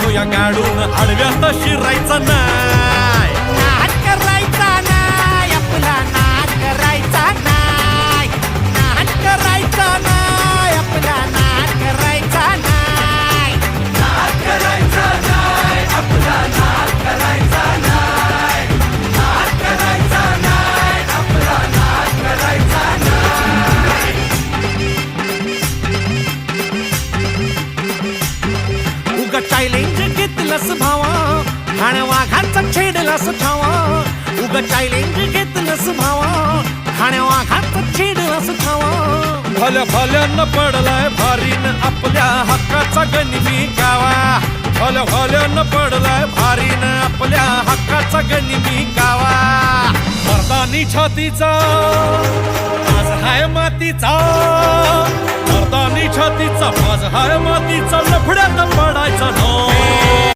घेऊया गाडून आडव्यात शिरायचा नाही. नाद करायचा नाही आपला, नाद करायचा नाही, नाद करायचा नाही आपला, नाद करायचा नाही, नाद करायचा नाही आपला, नाद करायचा नाही, नाद करायचा नाही आपला, नाद करायचा नाही. उगा चॅलेंज घेतलंस भावा, ठाण्या वाघाचा छेडलास ठावा. उगा चॅलेंज घेतलंस भावा, ठाण्या वाघाचा छेडलास ठावा. भल्या भल्यानं पडलाय भारीन आपल्या हक्काचा गनिमी गावा. भल्या भल्यानं पडलाय भारीन आपल्या हक्काचा गनिमी गावा. मर्दानी छातीचा आज हाय मातीचा, मर्दानी छातीचा आज हाय मातीचा, लफड्यात